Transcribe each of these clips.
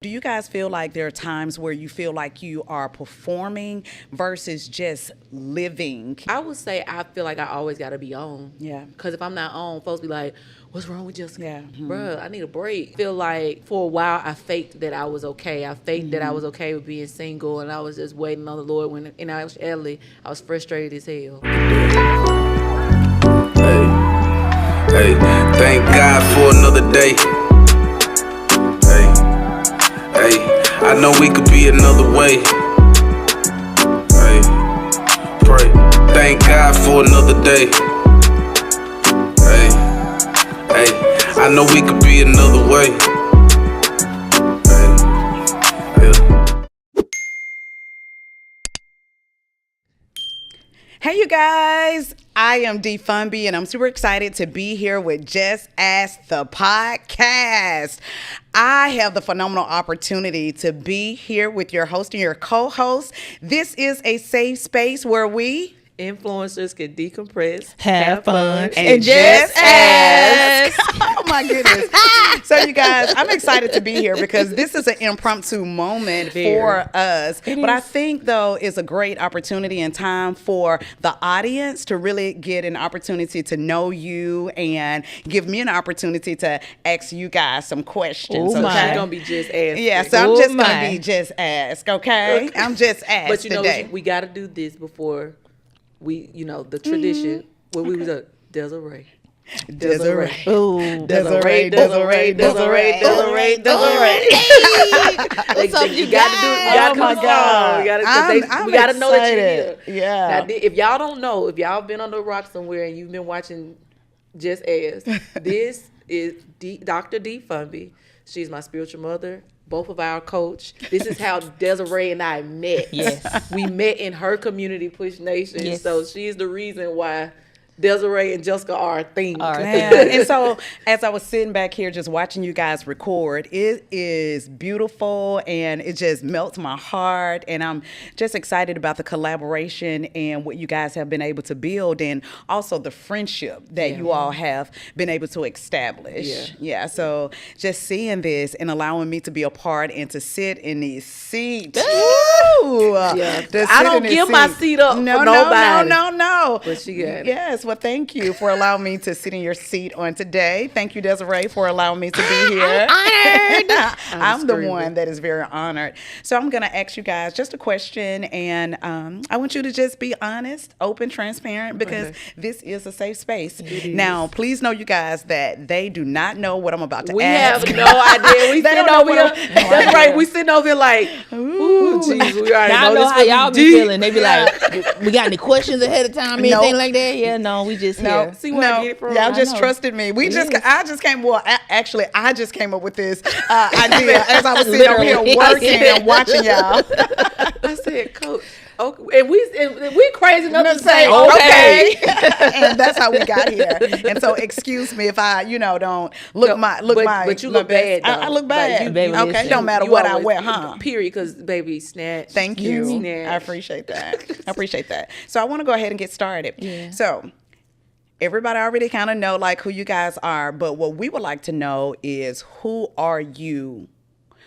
Do you guys feel like there are times where you feel like you are performing versus just living? I would say I feel like I always got to be on. Yeah. Because if I'm not on, folks be like, what's wrong with Jessica? Yeah. Bruh, I need a break. I feel like for a while I faked that I was okay. I faked that I was okay with being single, and I was just waiting on the Lord when, in actuality, I was frustrated as hell. Hey, thank God for another day. Hey, I know we could be another way. Hey, pray. Thank God for another day. Hey, I know we could be another way. Hey, you guys. I am Dee Fomby, and I'm super excited to be here with JessAsk, the podcast. I have the phenomenal opportunity to be here with your host and your co-host. This is a safe space where we Influencers can decompress, have fun, and just ask. Oh my goodness. So you guys, I'm excited to be here because this is an impromptu moment for us. But I think though it's a great opportunity and time for the audience to really get an opportunity to know you and give me an opportunity to ask you guys some questions. Oh, okay? my. She's going to be just asking. Yeah, so I'm just my. gonna be just ask, okay? I'm just ask But you know, today. we got to do this before we, the tradition where we was a Desiree. Desiree. Ooh, Desiree. What's up, you gotta do. You gotta Oh my come God. on. I'm We gotta know that you're excited. here. Yeah. Now, if y'all don't know, if y'all been on the rock somewhere and you've been watching Just Ask, this is Dr. Dee Fomby. She's my spiritual mother. Both of our coach. This is how Desiree and I met. Yes. We met in her community, Push Nation. Yes. So she's the reason why Desiree and Jessica are a thing. Man. And so as I was sitting back here just watching you guys record, it is beautiful and it just melts my heart. And I'm just excited about the collaboration and what you guys have been able to build, and also the friendship that you all have been able to establish. Yeah. So just seeing this and allowing me to be a part and to sit in these seats. Ooh, Yeah. to sit I don't in this give my seat. seat up for No. nobody. But she got it. Yes, well, thank you for allowing me to sit in your seat on today. Thank you, Desiree, for allowing me to be here. I'm honored. I'm the screaming. one that is very honored. So I'm going to ask you guys just a question, and I want you to just be honest, open, transparent, because this is a safe space. Now, please know, you guys, that they do not know what I'm about to We ask. have no idea. We They sitting don't know over what here. I'm- That's right. We sitting over here like, ooh, jeez, we already Y'all know know this how y'all be deep. feeling. They be like, we got any questions ahead of time, anything Nope. like that? Yeah, no, we just No, here. See where I get it from? y'all just know. trusted me. It is. I just came. Well, actually, I just came up with this idea as I was sitting over here Literally. working and watching y'all. I said, Coach. Okay, and we crazy enough to say okay. And that's how we got here. And so, excuse me if I, don't look but you look bad. best. I look bad. you- baby, Okay, listen. don't matter You what I always- wear, huh? Period, because baby, snatch. Thank you. Snatch. I appreciate that. So I want to go ahead and get started. Yeah. So everybody already kind of know like who you guys are, but what we would like to know is, who are you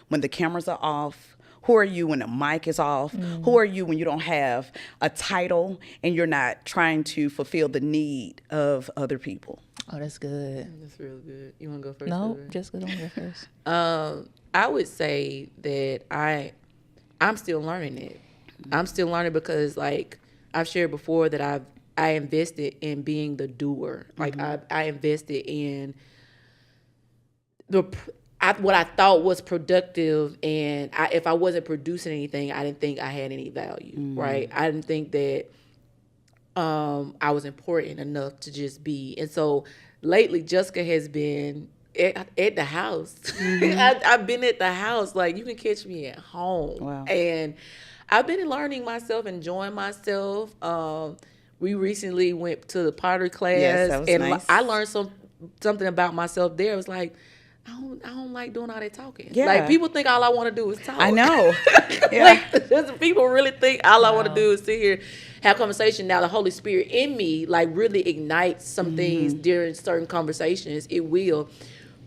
when the cameras are off? Who are you when the mic is off? Who are you when you don't have a title and you're not trying to fulfill the need of other people? Oh, that's good. That's real good. You want to go first? No, Desiree? just go on there first. I would say that I'm still learning it. I'm still learning because, like I've shared before, that I invested in being the doer. Like I invested in what I thought was productive, and if I wasn't producing anything, I didn't think I had any value. Right? I didn't think that I was important enough to just be. And so lately, Jessica has been at the house. I've been at the house. Like, you can catch me at home. Wow. And I've been learning myself, enjoying myself. We recently went to the pottery class. Yes, that was and nice. I learned something about myself there. It was like, I don't like doing all that talking. Yeah. Like, people think all I want to do is talk. I know. Yeah. Like, just people really think all I want to do is sit here, have conversation. Now, the Holy Spirit in me, like, really ignites some things during certain conversations. It will.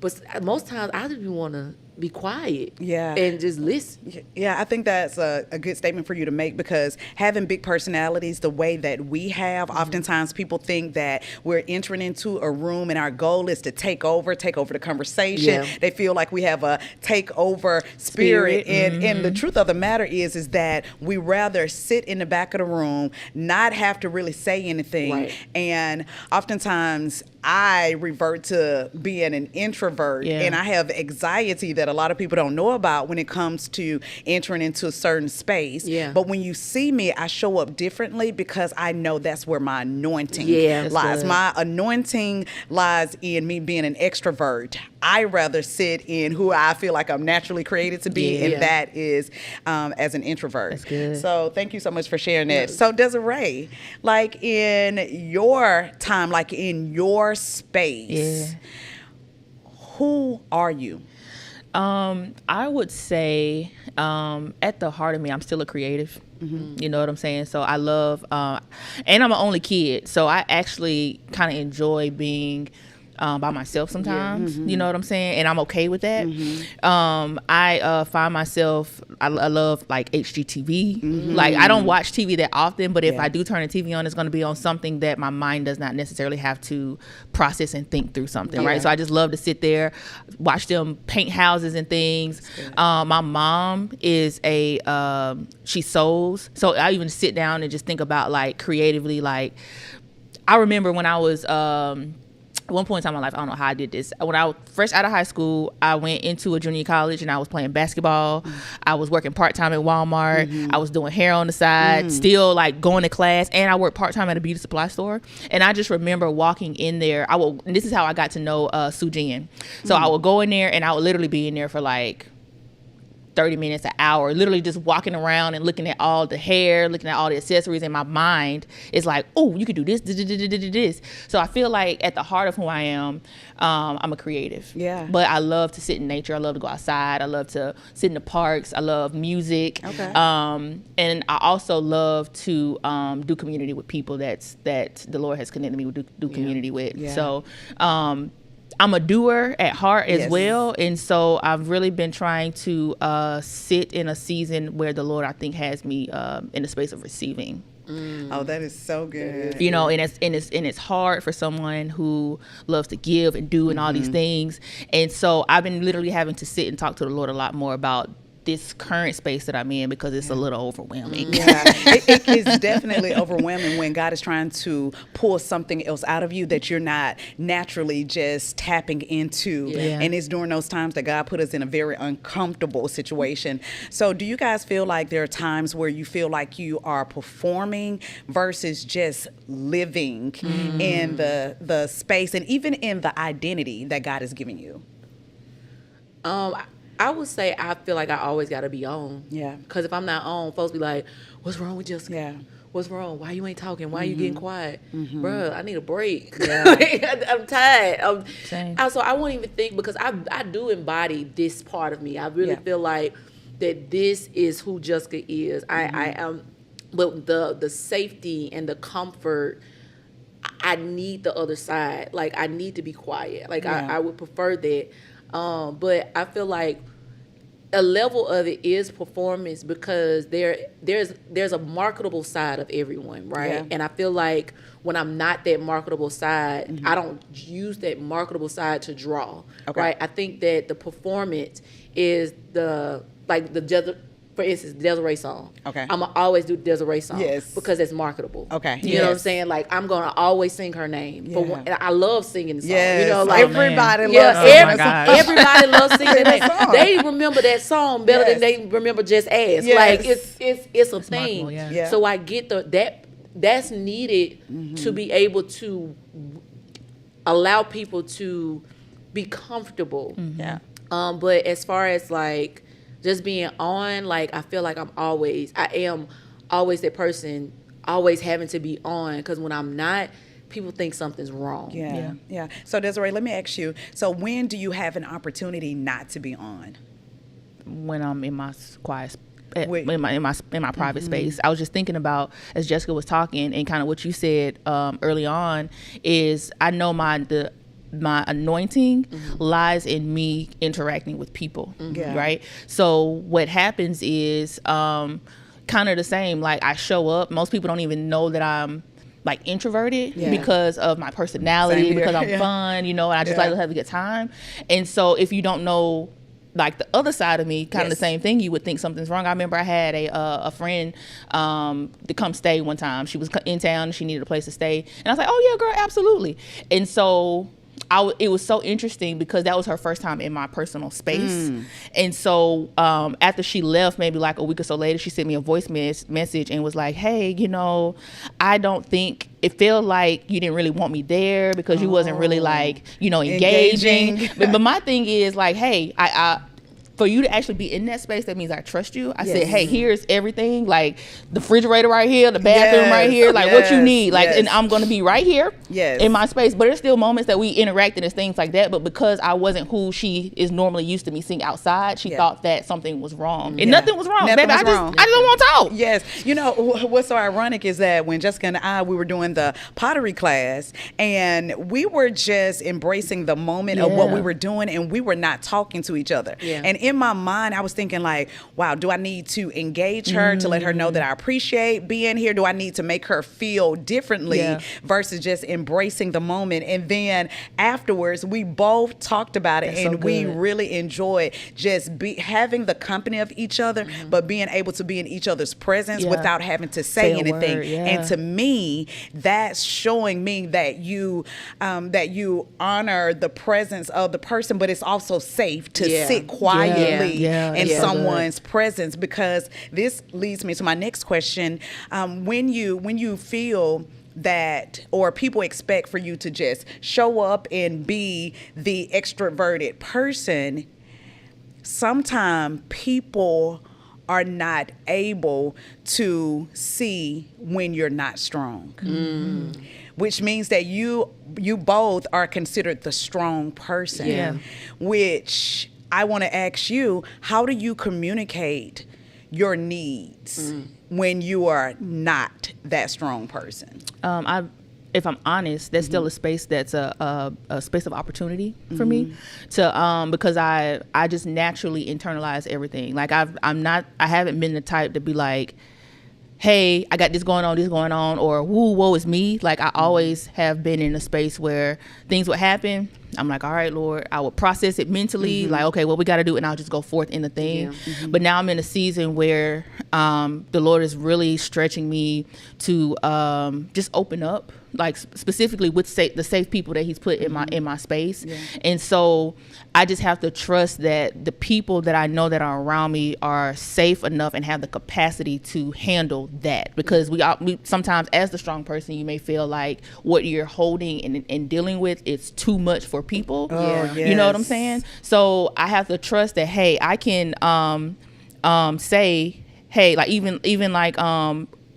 But most times, I just want to be quiet. Yeah. And just listen. Yeah, I think that's a good statement for you to make, because having big personalities the way that we have, oftentimes people think that we're entering into a room and our goal is to take over the conversation. Yeah. They feel like we have a takeover spirit. And the truth of the matter is that we rather sit in the back of the room, not have to really say anything. Right. And oftentimes I revert to being an introvert, and I have anxiety that a lot of people don't know about when it comes to entering into a certain space. Yeah. But when you see me, I show up differently because I know that's where my anointing lies. good. My anointing lies in me being an extrovert. I rather sit in who I feel like I'm naturally created to be, and that is as an introvert. That's good. So thank you so much for sharing that. So Desiree, like in your time, like in your space, who are you? I would say at the heart of me, I'm still a creative. You know what I'm saying? So I love, and I'm an only kid, so I actually kind of enjoy being by myself sometimes. You know what I'm saying? And I'm okay with that. I find myself, I love like HGTV. Like I don't watch TV that often, but if I do turn the TV on, it's going to be on something that my mind does not necessarily have to process and think through something, right? So I just love to sit there, watch them paint houses and things. My mom is she sews. So I even sit down and just think about like creatively, like I remember when I was, at one point in time in my life, I don't know how I did this. When I was fresh out of high school, I went into a junior college and I was playing basketball. I was working part-time at Walmart. I was doing hair on the side, still like going to class, and I worked part-time at a beauty supply store. And I just remember walking in there. And this is how I got to know Sue Jen. So I would go in there and I would literally be in there for like 30 minutes, an hour, literally just walking around and looking at all the hair, looking at all the accessories, and my mind is like, oh, you could do this. So I feel like at the heart of who I am, I'm a creative. Yeah. But I love to sit in nature. I love to go outside. I love to sit in the parks. I love music. Okay. And I also love to do community with people that the Lord has connected me with, do community with. Yeah. So I'm a doer at heart as well, and so I've really been trying to sit in a season where the Lord, I think, has me in the space of receiving. Oh, that is so good. You know, and it's hard for someone who loves to give and do and all these things, and so I've been literally having to sit and talk to the Lord a lot more about this current space that I'm in, because it's a little overwhelming. Yeah, it is definitely overwhelming when God is trying to pull something else out of you that you're not naturally just tapping into. Yeah. And it's during those times that God put us in a very uncomfortable situation. So do you guys feel like there are times where you feel like you are performing versus just living in the space and even in the identity that God is giving you? I would say I feel like I always got to be on. Yeah. Because if I'm not on, folks be like, what's wrong with Jessica? Yeah. What's wrong? Why you ain't talking? Why you getting quiet? Bruh, I need a break. Yeah. I'm tired. Same. So I won't even think, because I do embody this part of me. I really feel like that this is who Jessica is. I am, but the safety and the comfort, I need the other side. Like, I need to be quiet. Like, I would prefer that. But I feel like a level of it is performance, because there's a marketable side of everyone, right? Yeah. And I feel like when I'm not that marketable side, I don't use that marketable side to draw, right? I think that the performance is for instance, Desiree song. Okay. I'm going to always do Desiree song. Yes. Because it's marketable. Okay. You know what I'm saying? Like, I'm going to always sing her name. Yeah. And I love singing the song. Yes. You know, like, Everybody yeah, loves everybody loves singing that song. They remember that song better than they remember JessAsk. Yes. Like, it's a thing. remarkable, yeah. So I get that's needed to be able to allow people to be comfortable. Yeah. But as far as like just being on, like, I feel like I am always that person, always having to be on, because when I'm not, people think something's wrong. Yeah. So Desiree, let me ask you, so when do you have an opportunity not to be on? When I'm in my quiet Wait. in my private space. I was just thinking about, as Jessica was talking, and kind of what you said early on, is I know my anointing lies in me interacting with people, right? So what happens is kind of the same. Like, I show up. Most people don't even know that I'm like introverted because of my personality, because I'm fun, and I just like to have a good time. And so if you don't know like the other side of me, kind of the same thing, you would think something's wrong. I remember I had a friend to come stay one time. She was in town and she needed a place to stay. And I was like, oh yeah, girl, absolutely. And so it was so interesting because that was her first time in my personal space. And so after she left, maybe like a week or so later, she sent me a voice message and was like, hey, I don't think it felt like you didn't really want me there because you wasn't really like, engaging. But my thing is like, hey, I for you to actually be in that space, that means I trust you. I said, hey, here's everything, like the refrigerator right here, the bathroom right here, like what you need, like, and I'm going to be right here in my space. But there's still moments that we interacted and things like that. But because I wasn't who she is normally used to me seeing outside, she thought that something was wrong. And nothing was wrong. Baby, I just don't want to talk. Yes. What's so ironic is that when Jessica and we were doing the pottery class, and we were just embracing the moment of what we were doing, and we were not talking to each other. And in my mind, I was thinking like, wow, do I need to engage her to let her know that I appreciate being here? Do I need to make her feel differently versus just embracing the moment? And then afterwards, we both talked about it. That's and we really enjoyed just having the company of each other, but being able to be in each other's presence without having to say anything. And to me, that's showing me that you honor the presence of the person, but it's also safe to sit quietly in someone's presence. Because this leads me to my next question. When you feel that, or people expect for you to just show up and be the extroverted person, sometimes people are not able to see when you're not strong. Which means that you both are considered the strong person. Which I want to ask you, how do you communicate your needs when you are not that strong person? If I'm honest, that's still a space that's a space of opportunity for me to because I just naturally internalize everything. Like I haven't been the type to be like, hey, I got this going on, or woo, woe is me. Like I always have been in a space where things would happen. I'm like, all right, Lord, I would process it mentally, like, okay, what we got to do, and I'll just go forth in the thing. But now I'm in a season where the Lord is really stretching me to just open up, like specifically with the safe people that He's put in my space. And so I just have to trust that the people that I know that are around me are safe enough and have the capacity to handle that. Because we sometimes, as the strong person, you may feel like what you're holding and dealing with is too much for people. You know what I'm saying? So I have to trust that, hey, I can say, hey, like even like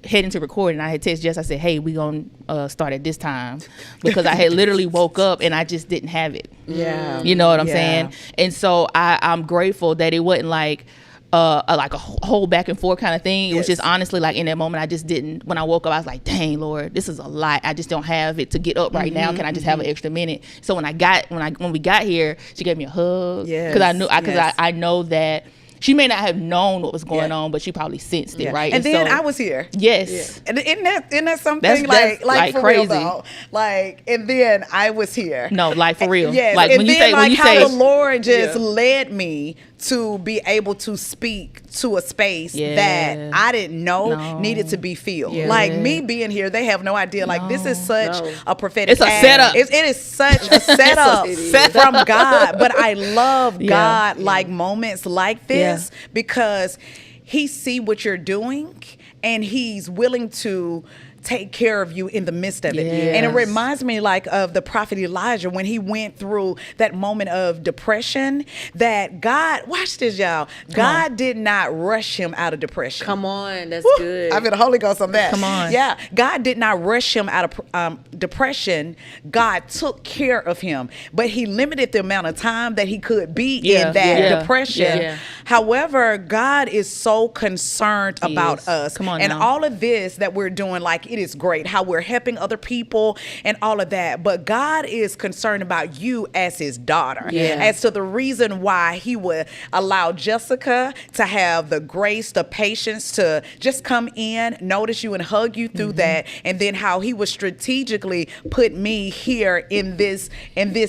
heading to recording, I had texted Jess, I said, hey, we gonna start at this time, because I had literally woke up and I just didn't have it. You know what I'm saying? And so I'm grateful that it wasn't like a whole back and forth kind of thing. It was just honestly like in that moment, I just didn't. When I woke up, I was like, dang, Lord, this is a lot. I just don't have it to get up right now. Can I just have an extra minute? So when we got here, she gave me a hug, because I know that she may not have known what was going on, but she probably sensed it, right? And then so, I was here. Yes. And isn't that something like for crazy. Real though? Like, and then I was here. No, like for real. Yes. Like and when then you say how the Lord just led me to be able to speak to a space that I didn't know needed to be filled. Like me being here, they have no idea. Like this is such a prophetic. It's a setup. It is such a setup from God. But I love God like moments like this because He see what you're doing and He's willing to take care of you in the midst of it. And it reminds me like of the prophet Elijah when he went through that moment of depression, that God, watch this y'all, God did not rush him out of depression. Come on, that's good. I feel the Holy Ghost on that. Come on. Yeah, God did not rush him out of depression. God took care of him, but He limited the amount of time that he could be in that depression. However, God is so concerned about us. Come on and now. all of this that we're doing, like it is great how we're helping other people and all of that. But God is concerned about you as his daughter. Yeah. As to the reason why he would allow Jessica to have the grace, the patience to just come in, notice you and hug you through that. And then how he would strategically put me here in this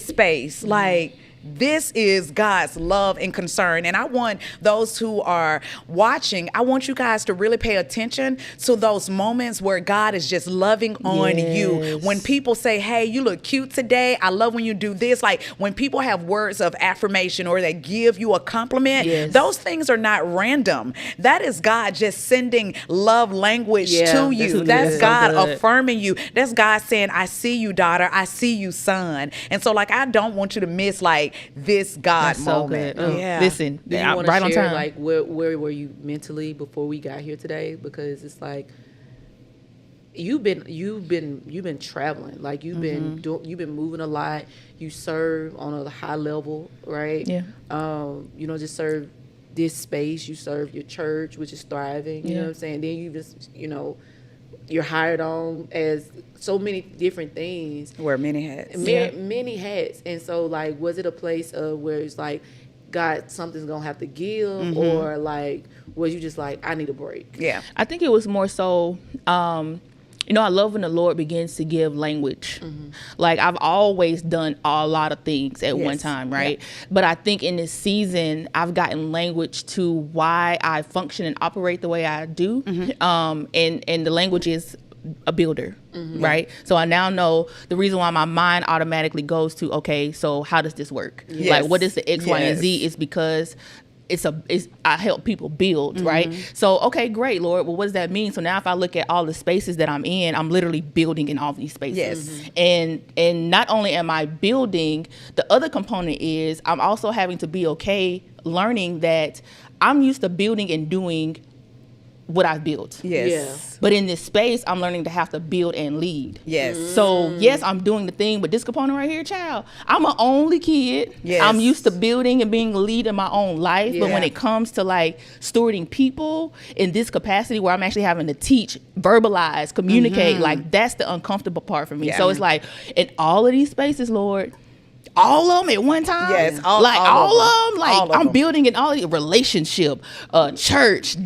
space. Like, this is God's love and concern. And I want those who are watching, I want you guys to really pay attention to those moments where God is just loving on you. When people say, hey, you look cute today. I love when you do this. Like when people have words of affirmation or they give you a compliment, those things are not random. That is God just sending love language to you. That's God affirming you. That's God saying, I see you, daughter. I see you, son. And so like, I don't want you to miss like this God moment. So good. Yeah. Listen, Do you I'm want to right on share time. like where were you mentally before we got here today? Because it's like you've been traveling, like you've been moving a lot. You serve on a high level, right? Yeah. Just serve this space. You serve your church, which is thriving. You know what I'm saying? Then you just you're hired on as so many different things. Wear many hats. Many hats. And so, like, was it a place of where it's like, God, something's going to have to give? Or, like, was you just like, I need a break? Yeah. I think it was more so, I love when the Lord begins to give language. Like I've always done a lot of things at one time, right? But I think in this season, I've gotten language to why I function and operate the way I do. And the language is a builder, right? So I now know the reason why my mind automatically goes to, okay, so how does this work? Like what is the X, Y, and Z? Is because I help people build, right? So, okay, great, Lord. Well, what does that mean? So now if I look at all the spaces that I'm in, I'm literally building in all these spaces. And not only am I building, the other component is I'm also having to be okay learning that I'm used to building and doing what I've built. But in this space, I'm learning to have to build and lead. So yes, I'm doing the thing, but this component right here, child, I'm an only kid. I'm used to building and being a lead in my own life. But when it comes to like stewarding people in this capacity where I'm actually having to teach, verbalize, communicate, like that's the uncomfortable part for me. So it's like in all of these spaces, Lord, all of them at one time. All of them. Like I'm building in all the relationship, church,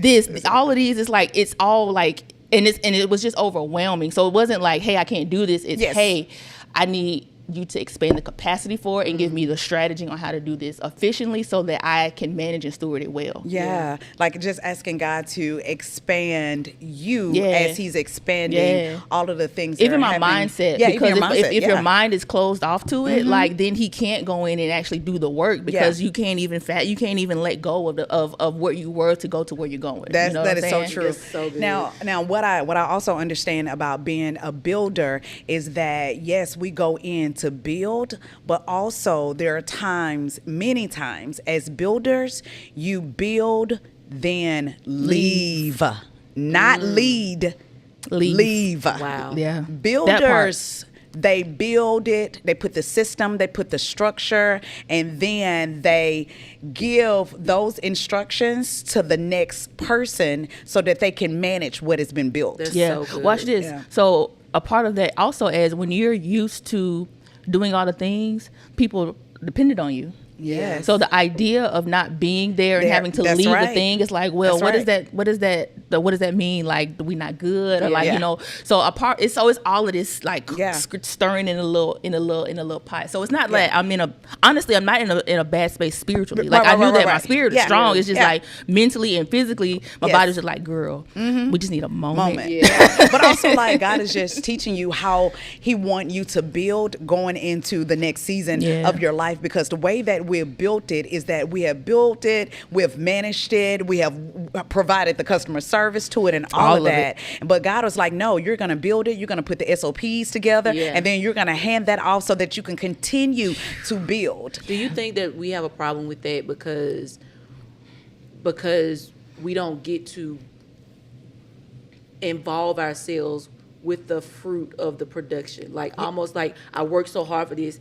all of these. It's like it's all like, and it was just overwhelming. So it wasn't like, hey, I can't do this. It's hey, I need you to expand the capacity for it and give me the strategy on how to do this efficiently so that I can manage and steward it well. Like just asking God to expand you as he's expanding all of the things that even are my happening. mindset, because if your mind is closed off to it, like then he can't go in and actually do the work because you can't even let go of where you were to go to where you're going. That is so true. So good. Now what I also understand about being a builder is that yes, we go in to build, but also there are times, many times, as builders, you build, then leave. Not lead, leave. Wow. Yeah. Builders, they build it, they put the system, they put the structure, and then they give those instructions to the next person so that they can manage what has been built. That's so good. Watch this. So a part of that also is when you're used to doing all the things, people depended on you. So the idea of not being there and having to leave the thing is like, well, what does that mean? Like, we not good or so it's all of this like stirring in a little pot. So it's not like I'm not in a bad space spiritually. Like I knew that my spirit is strong. It's just like mentally and physically, my body's just like, girl, we just need a moment. But also like God is just teaching you how he want you to build going into the next season of your life, because the way that we've built it is that we have built it, we've managed it, we have provided the customer service to it and all of that. But God was like, no, you're going to build it, you're going to put the SOPs together, and then you're going to hand that off so that you can continue to build. Do you think that we have a problem with that because we don't get to involve ourselves with the fruit of the production? Like almost like I worked so hard for this,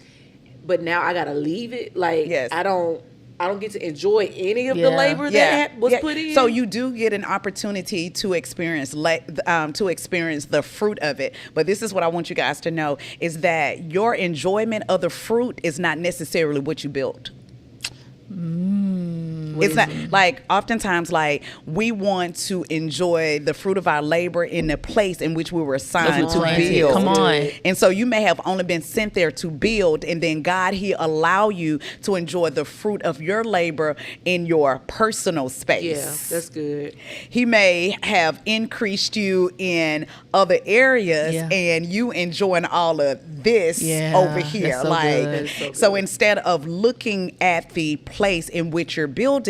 but now I gotta leave it. Like I don't I don't get to enjoy any of the labor that was put in. So you do get an opportunity to experience the fruit of it. But this is what I want you guys to know is that your enjoyment of the fruit is not necessarily what you built. It's not like oftentimes like we want to enjoy the fruit of our labor in the place in which we were assigned to build. Come on. And so you may have only been sent there to build, and then God, he allow you to enjoy the fruit of your labor in your personal space. Yeah, that's good. He may have increased you in other areas and you enjoying all of this over here. That's so like so instead of looking at the place in which you're building,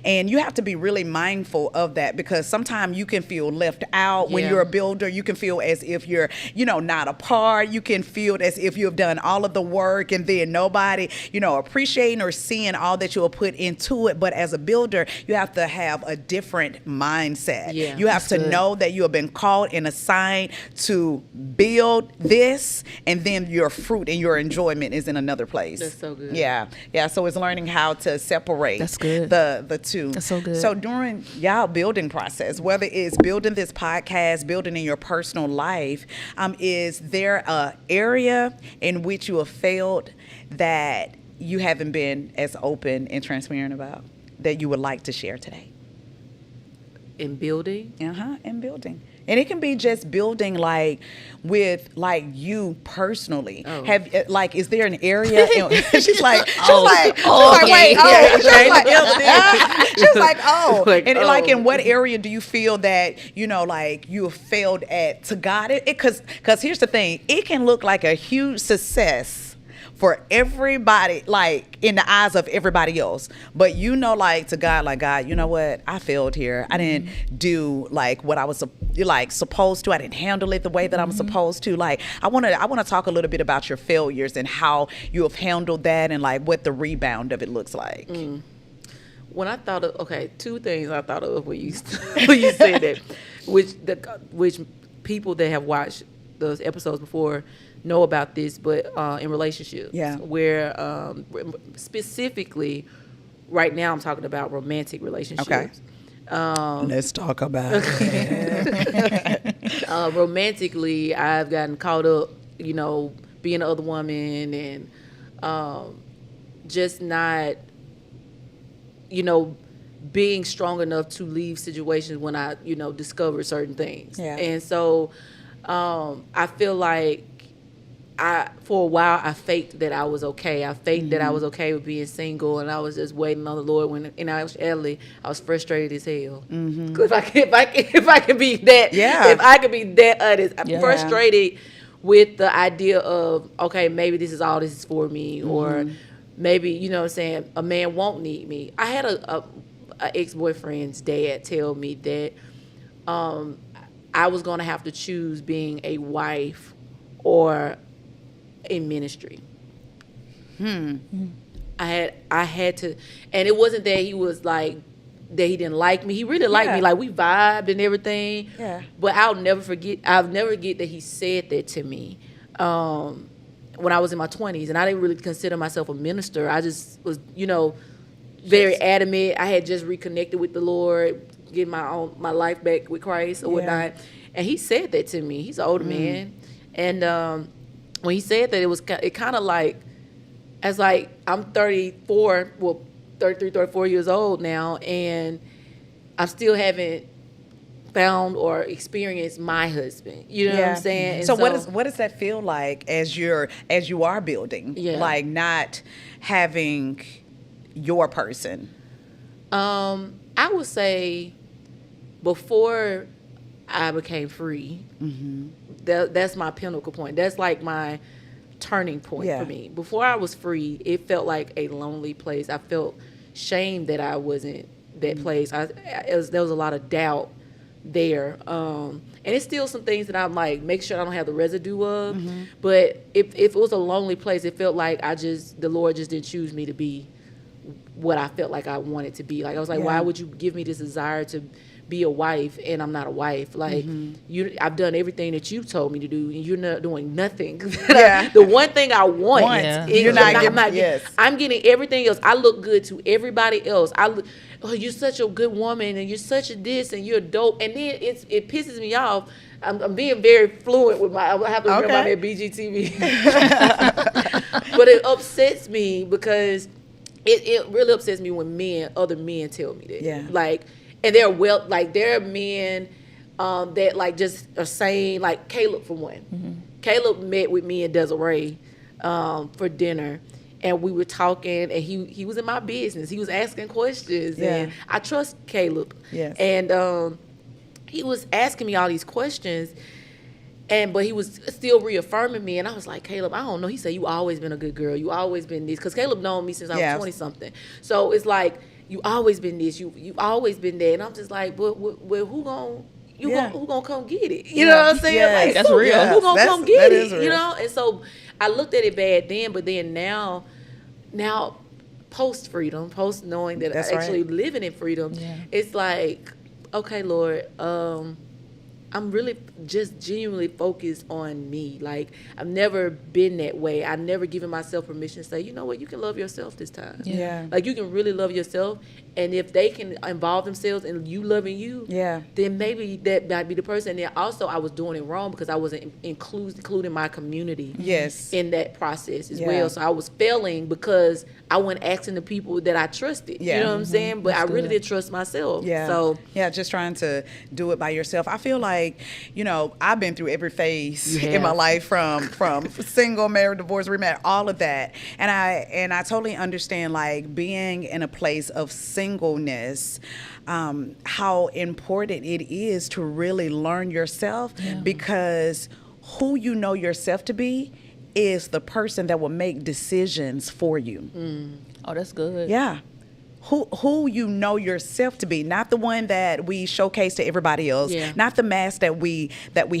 and you have to be really mindful of that, because sometimes you can feel left out when you're a builder. You can feel as if you're, not a part. You can feel as if you have done all of the work and then nobody, appreciating or seeing all that you have put into it. But as a builder, you have to have a different mindset. Yeah, you have to know that you have been called and assigned to build this, and then your fruit and your enjoyment is in another place. That's so good. Yeah. So it's learning how to separate That's good. the two. That's so good. So during y'all building process, whether it's building this podcast, building in your personal life, is there a area in which you have failed that you haven't been as open and transparent about that you would like to share today? In building? In building. And it can be just building like with like you personally. Oh. Is there an area? She's like, Like, like in what area do you feel that, like you have failed at to God? Because here's the thing, it can look like a huge success for everybody, like in the eyes of everybody else, but like to God, like, God, you know what? I failed here. I didn't do like what I was supposed to. I didn't handle it the way that I'm supposed to. Like, I want to talk a little bit about your failures and how you have handled that, and like what the rebound of it looks like. When I thought of two things I thought of when you when you said that, which people that have watched those episodes before know about this, but in relationships, where specifically right now I'm talking about romantic relationships. Okay. Let's talk about it. Romantically, I've gotten caught up, being the other woman, and just not, being strong enough to leave situations when I, discover certain things. Yeah. And so I feel like for a while, I faked that I was okay. I faked that I was okay with being single, and I was just waiting on the Lord. When in actuality, I was frustrated as hell. If I could be that, if I could be that honest, I'm frustrated with the idea of, okay, maybe this is all this is for me, or maybe a man won't need me. I had a ex-boyfriend's dad tell me that I was gonna have to choose being a wife or in ministry. I had to, and it wasn't that he was like that he didn't like me. He really liked me. Like, we vibed and everything. Yeah. But I'll never forget that he said that to me when I was in my 20s, and I didn't really consider myself a minister. I just was, very adamant. I had just reconnected with the Lord, getting my life back with Christ or whatnot. And he said that to me. He's an older man, and when he said that, it kind of like, as like, I'm 34, 33, 34 years old now, and I still haven't found or experienced my husband. You know what I'm saying? And so what does that feel like as you are building? Like, not having your person? I would say before I became free, that's my pinnacle point. That's like my turning point for me. Before I was free, it felt like a lonely place. I felt shame that I wasn't that place. There was a lot of doubt there. And it's still some things that I'm like, make sure I don't have the residue of. But if it was a lonely place, it felt like the Lord just didn't choose me to be what I felt like I wanted to be. Like I was like, why would you give me this desire to be a wife and I'm not a wife? Like I've done everything that you told me to do and you're not doing nothing. The one thing I want is you're not I'm getting everything else. I look good to everybody else. Oh, you're such a good woman and you're such a this and you're dope. And then it pisses me off. I'm being very fluent with I have to remember my BGTV. But it upsets me because it really upsets me when other men tell me that. Yeah. Like, and there are men that like just are saying, like Caleb for one. Mm-hmm. Caleb met with me and Desiree for dinner. And we were talking, and he was in my business. He was asking questions, and I trust Caleb. Yes. And he was asking me all these questions, but he was still reaffirming me. And I was like, Caleb, I don't know. He said, you always been a good girl. You always been this. Because Caleb known me since I was 20-something. So it's like, you always been this. You always been that. And I'm just like, well who gonna come get it? You know what I'm saying? Yeah. Like, that's real. Who gonna come get it? Real. You know? And so I looked at it bad then, but then now post freedom, post knowing that I'm actually living in freedom, it's like, okay, Lord, I'm really just genuinely focused on me. Like, I've never been that way. I've never given myself permission to say, you know what, you can love yourself this time. Yeah. Like, you can really love yourself. And if they can involve themselves in you loving you, then maybe that might be the person. And then also, I was doing it wrong because I wasn't including my community in that process as well. So I was failing because I wasn't asking the people that I trusted. You know what I'm saying? But I really did trust myself. So just trying to do it by yourself. I feel like, you know, I've been through every phase in my life from single, married, divorced, remarried, all of that. And I totally understand, like, being in a place of singleness, how important it is to really learn yourself, because who you know yourself to be is the person that will make decisions for you. Oh, that's good. Yeah. Who you know yourself to be, not the one that we showcase to everybody else, not the mask that we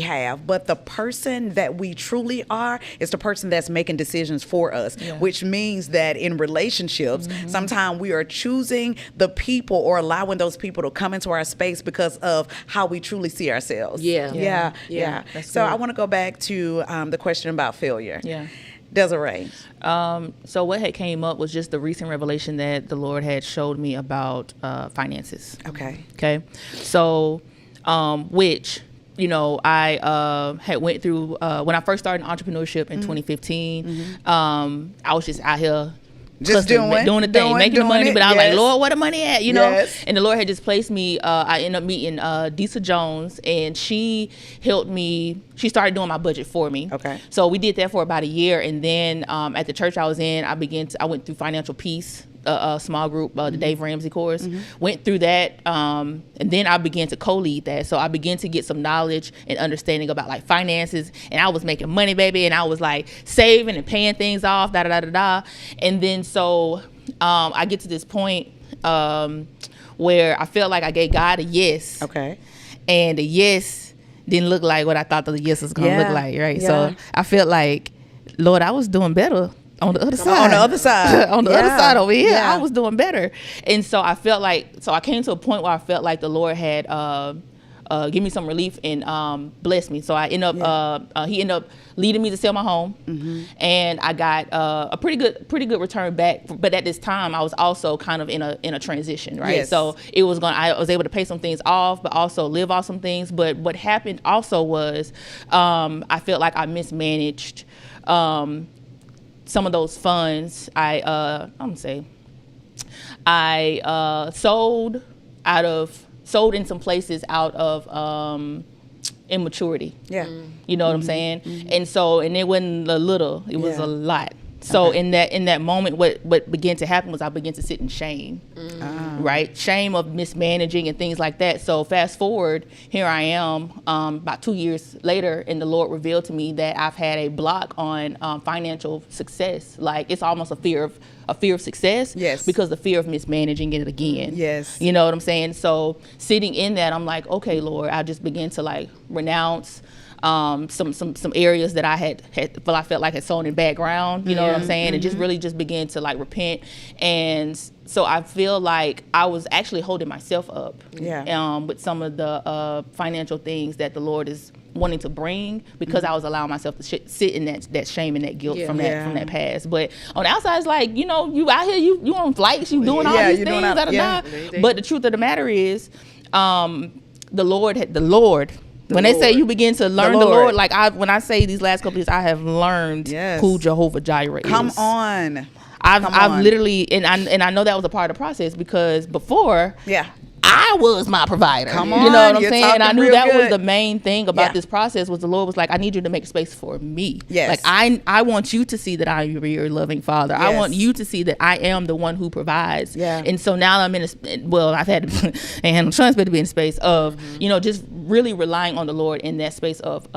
have, but the person that we truly are is the person that's making decisions for us, which means that in relationships, sometimes we are choosing the people or allowing those people to come into our space because of how we truly see ourselves. So good. I want to go back to the question about failure. Desiree. So what had came up was just the recent revelation that the Lord had showed me about finances. Okay. So, which, you know, I had went through when I first started entrepreneurship in 2015. I was just out here just doing the thing, making the money, but I was like, Lord, where the money at? You know? And the Lord had just placed me, I ended up meeting Disa Jones, and she helped me. She started doing my budget for me. So we did that for about a year, and then at the church I was in, I went through Financial Peace, a small group, the Dave Ramsey course. Went through that, and then I began to co-lead that. So I began to get some knowledge and understanding about like finances, and I was making money, baby, and I was like saving and paying things off, and then so I get to this point where I felt like I gave God a yes, and the yes didn't look like what I thought the yes was gonna look like, right? So I felt like, Lord, I was doing better on the other side. On the other side. On the other side over here, I was doing better. And so I felt like, I came to a point where I felt like the Lord had give me some relief and bless me. So I he ended up leading me to sell my home, and I got a pretty good return back. But at this time, I was also kind of in a transition, right? So I was able to pay some things off, but also live off some things. But what happened also was I felt like I mismanaged some of those funds. I sold in some places out of immaturity. You know what I'm saying? And it wasn't a little, it was a lot. So in that moment, what began to happen was I began to sit in shame, right? Shame of mismanaging and things like that. So fast forward, here I am about 2 years later, and the Lord revealed to me that I've had a block on financial success. Like, it's almost a fear of success, because the fear of mismanaging it again. You know what I'm saying? So sitting in that, I'm like, okay, Lord, I just began to like renounce some areas that I I felt like had sown in background, you know what I'm saying, and just really just begin to like repent. And so I feel like I was actually holding myself up with some of the financial things that the Lord is wanting to bring, because I was allowing myself to sit in that shame and that guilt from that past. But on the outside, it's like, you know, you out here, you on flights, you doing all these things, but the truth of the matter is, the Lord, when they say you begin to learn the Lord, like when I say these last couple of years, I have learned who Jehovah Jireh is. Come on. I've literally, and I know that was a part of the process, because before, I was my provider. Come on, you know what I'm saying? And I knew that was good. the main thing about this process, was the Lord was like, I need you to make space for me. Yes. Like I want you to see that I am your loving Father. Yes. I want you to see that I am the one who provides. Yeah. And so now I'm I've had to, and I'm trying to be in space of, you know, just really relying on the Lord in that space of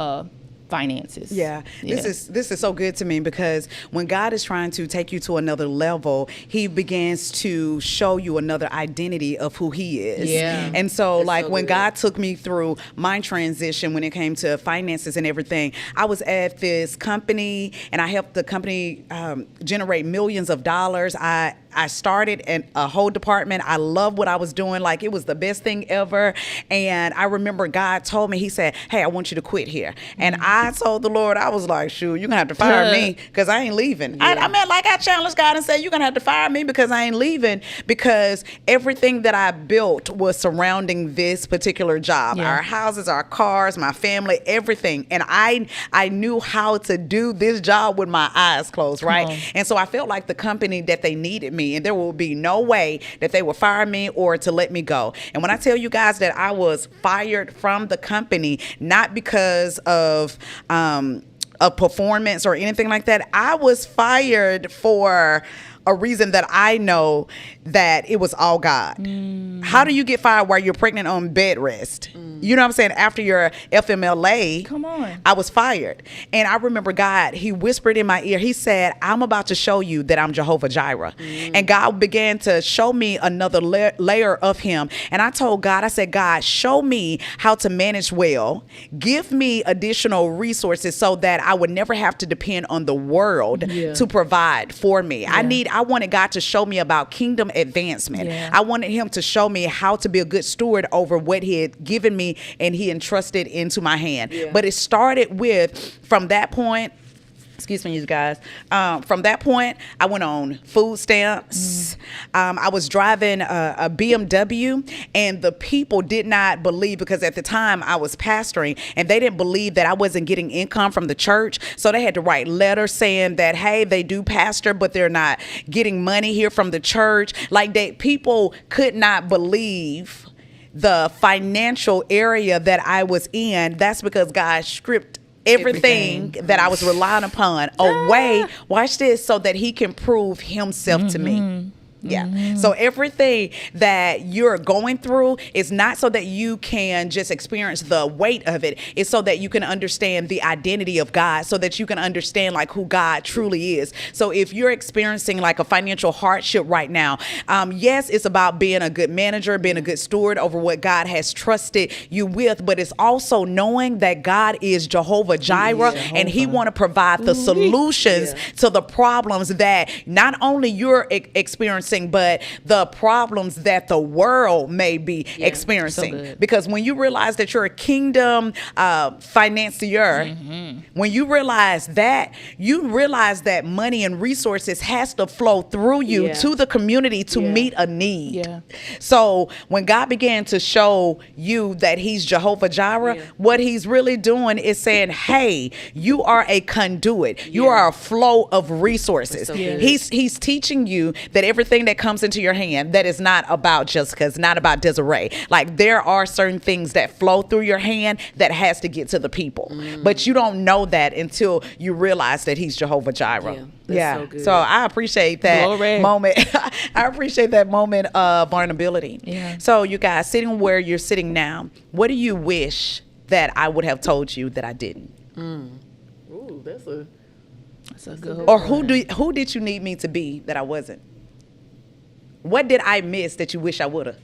finances. This is so good to me, because when God is trying to take you to another level, he begins to show you another identity of who he is. And so when God took me through my transition when it came to finances and everything, I was at this company and I helped the company generate millions of dollars. I started a whole department. I loved what I was doing. Like, it was the best thing ever. And I remember God told me, he said, hey, I want you to quit here. And I told the Lord, I was like, shoot, you're going to have to fire me, because I ain't leaving. I mean, like, I challenged God and said, you're going to have to fire me because I ain't leaving, because everything that I built was surrounding this particular job. Our houses, our cars, my family, everything. And I knew how to do this job with my eyes closed, right? And so I felt like the company that they needed me, and there will be no way that they would fire me or to let me go. And when I tell you guys that I was fired from the company, not because of a performance or anything like that, I was fired for a reason that I know that it was all God. How do you get fired while you're pregnant on bed rest? You know what I'm saying? After your FMLA, come on, I was fired. And I remember God, he whispered in my ear, he said, I'm about to show you that I'm Jehovah Jireh. And God began to show me another layer of him. And I told God, I said, God, show me how to manage well. Give me additional resources so that I would never have to depend on the world to provide for me. I wanted God to show me about kingdom advancement. I wanted him to show me how to be a good steward over what he had given me and he entrusted into my hand. But it started with, from that point, excuse me, you guys. From that point, I went on food stamps. I was driving a BMW, and the people did not believe, because at the time I was pastoring, and they didn't believe that I wasn't getting income from the church. So they had to write letters saying that, hey, they do pastor, but they're not getting money here from the church. Like, people could not believe the financial area that I was in. That's because God stripped everything that I was relying upon away, watch this, so that he can prove himself to me. So everything that you're going through is not so that you can just experience the weight of it. It's so that you can understand the identity of God, so that you can understand like who God truly is. So if you're experiencing like a financial hardship right now, yes, it's about being a good manager, being a good steward over what God has trusted you with, but it's also knowing that God is Jehovah Jireh, and he want to provide the solutions to the problems that not only you're experiencing, but the problems that the world may be experiencing. So because when you realize that you're a kingdom financier, when you realize that money and resources has to flow through you to the community to meet a need. So when God began to show you that he's Jehovah Jireh, what he's really doing is saying, hey, you are a conduit. You are a flow of resources. So he's teaching you that everything that comes into your hand, that is not about Jessica, it's not about Desiree. Like, there are certain things that flow through your hand that has to get to the people. But you don't know that until you realize that he's Jehovah Jireh. So I appreciate that moment. I appreciate that moment of vulnerability. So you guys, sitting where you're sitting now, what do you wish that I would have told you that I didn't? Ooh, that's a good one. Or who did you need me to be that I wasn't? What did I miss that you wish I would have?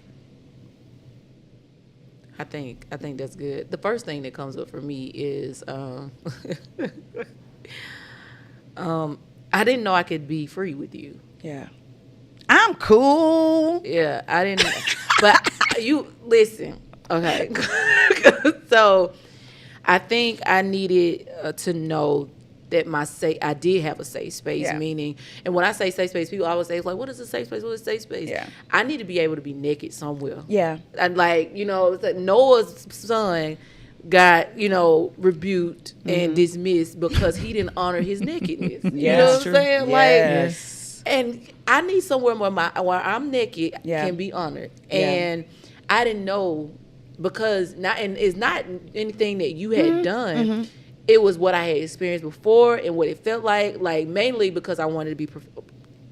I think that's good. The first thing that comes up for me is I didn't know I could be free with you. Yeah. I'm cool. Yeah, I didn't. But you listen, okay. So I think I needed to know that I did have a safe space. Yeah. Meaning, and when I say safe space, people always say, it's like, what is a safe space? What is a safe space? Yeah. I need to be able to be naked somewhere. Yeah. And like, it's like Noah's son got, rebuked and dismissed because he didn't honor his nakedness. You know what I'm saying? Yes. Like, and I need somewhere where I'm naked can be honored. Yeah. And I didn't know, because and it's not anything that you had done. It was what I had experienced before and what it felt like mainly because I wanted to be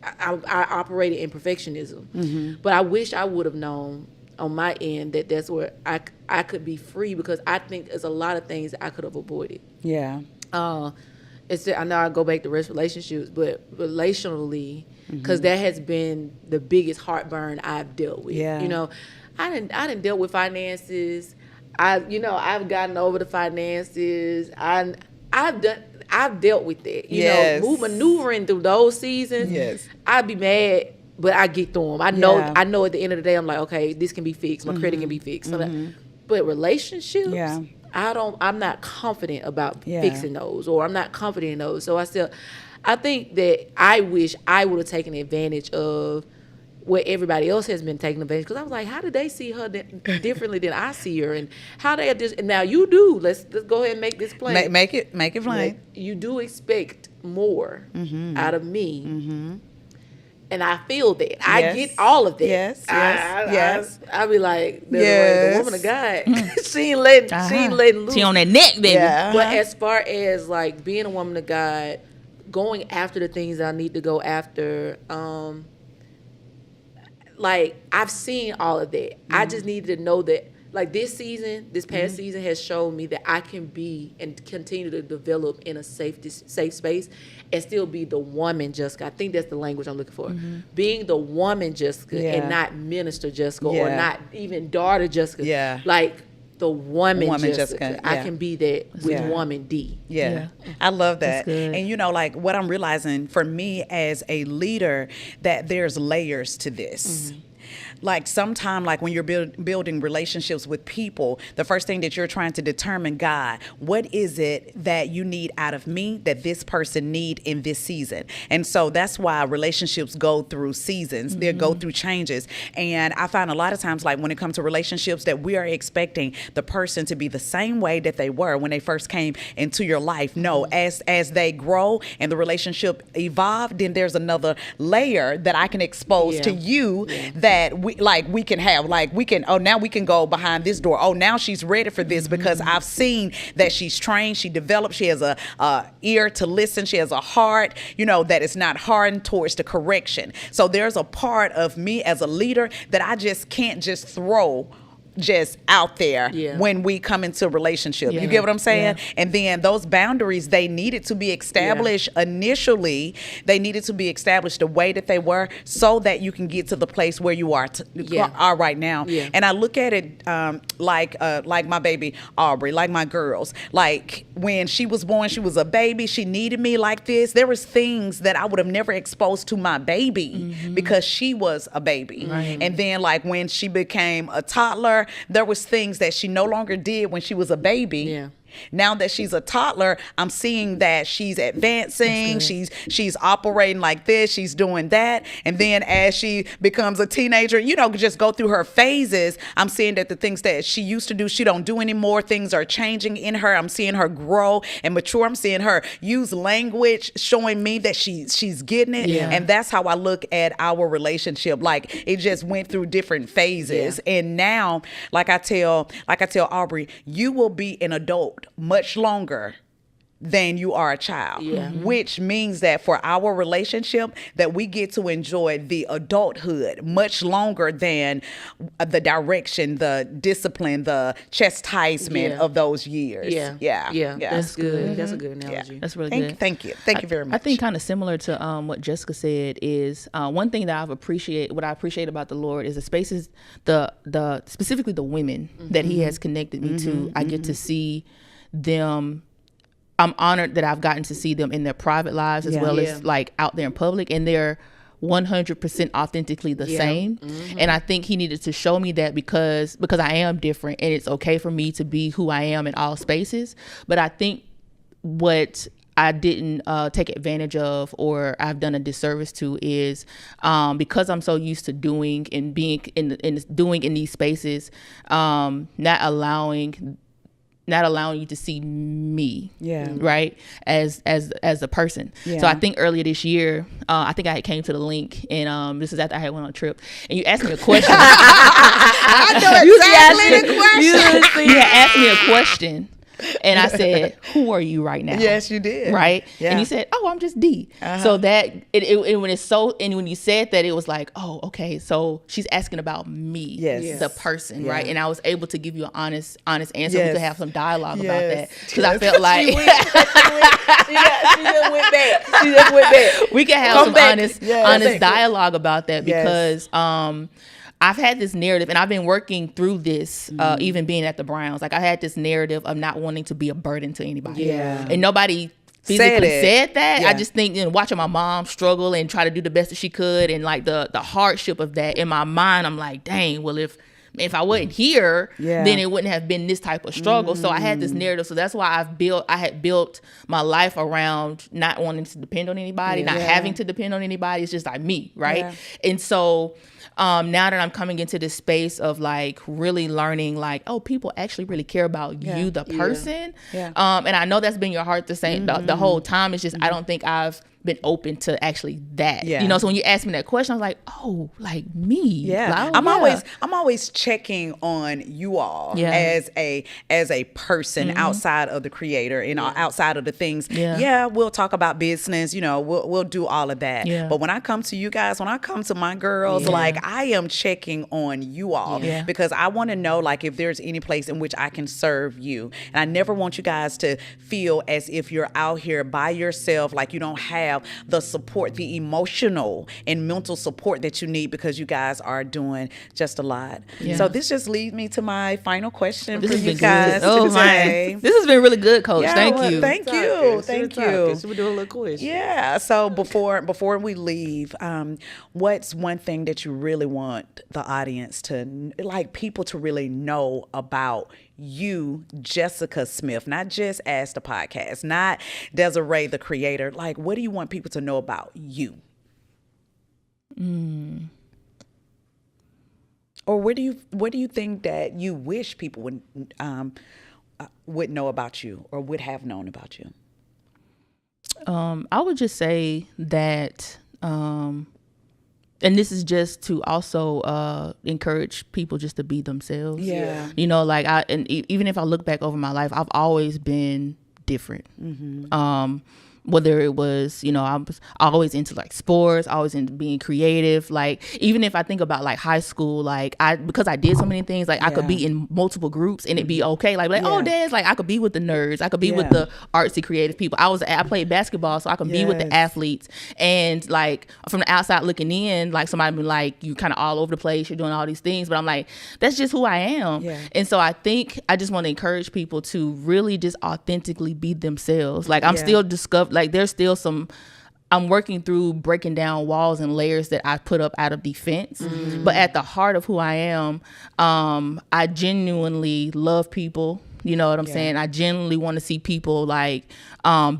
I operated in perfectionism. But I wish I would have known on my end that that's where I could be free, because I think there's a lot of things that I could have avoided. Yeah. I know I go back to relationships, but relationally, because that has been the biggest heartburn I've dealt with. Yeah. I didn't deal with finances. I've gotten over the finances. I've dealt with that. Yes. Maneuvering through those seasons. Yes. I'd be mad, but I get through them. I know at the end of the day, I'm like, okay, this can be fixed. My credit can be fixed. But relationships, I'm not confident about fixing those, or I'm not confident in those. So I think that I wish I would have taken advantage of what everybody else has been taking advantage, because I was like, how did they see her differently than I see her, and how they just, and now you do. Let's go ahead and make this plain. Make it plain. Like, you do expect more out of me, and I feel that. Yes. I get all of that. Yes, yes. I be like, the woman of God, she ain't letting loose. She on that neck, baby. Yeah. But as far as like being a woman of God, going after the things I need to go after, like, I've seen all of that. I just needed to know that, like, this past season has shown me that I can be and continue to develop in a safe space and still be the woman Jessica. I think that's the language I'm looking for. Being the woman Jessica and not minister Jessica or not even daughter Jessica. Yeah. Like, the woman Jessica. I can be that with woman D. Yeah. I love that. And like, what I'm realizing for me as a leader, that there's layers to this. Like, sometime, like when you're building relationships with people, the first thing that you're trying to determine, God, what is it that you need out of me that this person need in this season? And so that's why relationships go through seasons. They go through changes. And I find a lot of times, like when it comes to relationships, that we are expecting the person to be the same way that they were when they first came into your life. No, as they grow and the relationship evolve, then there's another layer that I can expose to you that we can have, like, we can, now we can go behind this door. Oh, now she's ready for this because I've seen that she's trained, she developed, she has a ear to listen, she has a heart, that is not hardened towards the correction. So there's a part of me as a leader that I just can't just throw just out there when we come into a relationship. You get what I'm saying? And then those boundaries, they needed to be established initially. They needed to be established the way that they were, so that you can get to the place where you are right now. And I look at it like my baby Aubrey, like my girls. Like, when she was born, she was a baby. She needed me like this. There was things that I would have never exposed to my baby because she was a baby. And then, like, when she became a toddler, there was things that she no longer did when she was a baby. Now that she's a toddler, I'm seeing that she's advancing, she's operating like this, she's doing that. And then as she becomes a teenager, just go through her phases, I'm seeing that the things that she used to do, she don't do anymore. Things are changing in her. I'm seeing her grow and mature. I'm seeing her use language, showing me that she's getting it. And that's how I look at our relationship. Like, it just went through different phases. And now, like I tell Aubrey, you will be an adult much longer than you are a child. Yeah. Which means that for our relationship, that we get to enjoy the adulthood much longer than the direction, the discipline, the chastisement of those years. Yeah. That's good. That's a good analogy. That's really good. Thank you very much. I think kind of similar to what Jessica said is one thing that what I appreciate about the Lord is the spaces, the specifically the women that He has connected me to. I get to see them. I'm honored that I've gotten to see them in their private lives as well as like out there in public, and they're 100% authentically the same. And I think He needed to show me that because I am different, and it's okay for me to be who I am in all spaces. But I think what I didn't take advantage of, or I've done a disservice to, is because I'm so used to doing and being doing in these spaces, not allowing you to see me, right, as a person. So I think earlier this year, I think I had came to the link, and this is after I had went on a trip, and you asked me a question. I know exactly the question. You had asked me a question. And I said, "Who are you right now?" Yes, you did. Right? Yeah. And you said, "Oh, I'm just Dee." So that when you said that, it was like, "Oh, okay." So she's asking about me, the person, right? And I was able to give you an honest answer. We could have some dialogue about that, because I felt like she just went back. We could have some honest dialogue about that, because I've had this narrative, and I've been working through this, even being at the Browns. Like, I had this narrative of not wanting to be a burden to anybody. And nobody physically said that. I just think, watching my mom struggle and try to do the best that she could, and like the hardship of that, in my mind, I'm like, dang, well, if I wasn't here, then it wouldn't have been this type of struggle. So I had this narrative. So that's why I had built my life around not wanting to depend on anybody, not having to depend on anybody. It's just like me, right? And so now that I'm coming into this space of like really learning, like, oh, people actually really care about you, the person. And I know that's been your heart the whole time. It's just I don't think I've been open to actually that. So when you asked me that question, I was like, oh, like me. Like, oh, I'm always checking on you all as a person outside of the creator, outside of the things. We'll talk about business, we'll do all of that. But when I come to you guys, when I come to my girls, like, I am checking on you all because I want to know, like, if there's any place in which I can serve you. And I never want you guys to feel as if you're out here by yourself, like you don't have the support, the emotional and mental support that you need, because you guys are doing just a lot. So this just leads me to my final question for you guys today. This has been really good, Coach. Thank you. Thank you. So we're doing a little quiz. So before we leave, what's one thing that you really want the audience to, like, people to really know about you, Jessica Smith, not just as the podcast, not Desiree the creator? Like, what do you want people to know about you? Or what do you think that you wish people would know about you, or would have known about you? I would just say that, and this is just to also encourage people just to be themselves. Like, even if I look back over my life, I've always been different. Whether it was, I was always into like sports, always into being creative. Like, even if I think about like high school, like because I did so many things, like I could be in multiple groups and it'd be okay. Like, oh, Dad's, like, I could be with the nerds, I could be with the artsy creative people. I played basketball, so I could be with the athletes. And like, from the outside looking in, like, somebody be like, you kind of all over the place, you're doing all these things, but I'm like, that's just who I am. And so I think I just want to encourage people to really just authentically be themselves. Like, I'm still like, there's still I'm working through breaking down walls and layers that I put up out of defense. But at the heart of who I am, I genuinely love people. You know what I'm saying? I genuinely want to see people like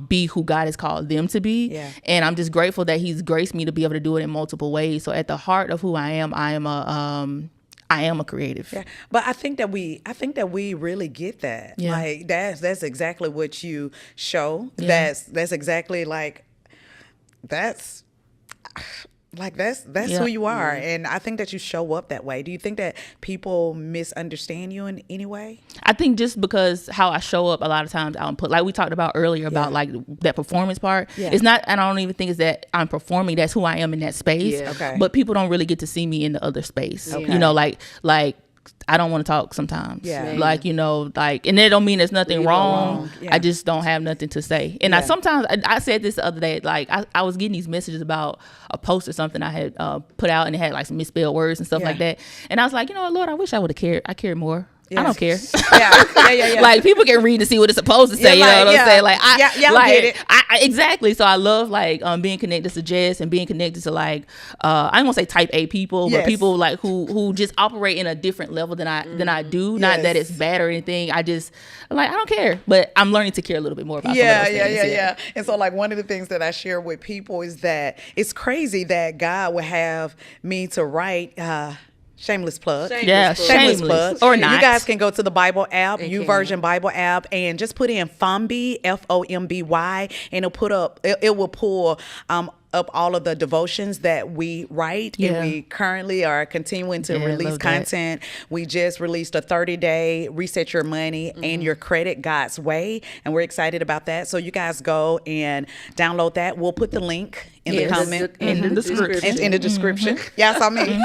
be who God has called them to be. And I'm just grateful that He's graced me to be able to do it in multiple ways. So at the heart of who I am a creative. But I think that we really get that. Like, that's exactly what you show. That's exactly like, Like that's who you are. And I think that you show up that way. Do you think that people misunderstand you in any way? I think just because how I show up a lot of times, I don't put, like we talked about earlier about like that performance part. Yeah. It's not, and I don't even think it's that I'm performing. That's who I am in that space. Yeah. Okay. But people don't really get to see me in the other space. Okay. You know, like I don't want to talk sometimes. Yeah. Like, you know, like, and it don't mean there's nothing wrong. Yeah. I just don't have nothing to say. And I said this the other day, like I was getting these messages about a post or something I had put out, and it had like some misspelled words and stuff like that. And I was like, you know what, Lord, I wish I would have cared. I cared more. I don't care. Yeah. Like people can read to see what it's supposed to say. You know what I'm saying? Like I get it. I exactly. So I love like being connected to Jess and being connected to like I don't want to say type A people, but people like who just operate in a different level than I do. Not that it's bad or anything. I just like I don't care, but I'm learning to care a little bit more about some of those things. Yeah. And so like one of the things that I share with people is that it's crazy that God would have me to write. Shameless plug. Shameless plug. Or not. You guys can go to the Bible app, YouVersion Bible app, and just put in Fomby, Fomby, and it will pull up all of the devotions that we write. And we currently are continuing to release content. We just released a 30-day Reset Your Money and Your Credit God's Way, and we're excited about that. So you guys go and download that. We'll put the link in the comment in the description. In the description. Yes, I mean,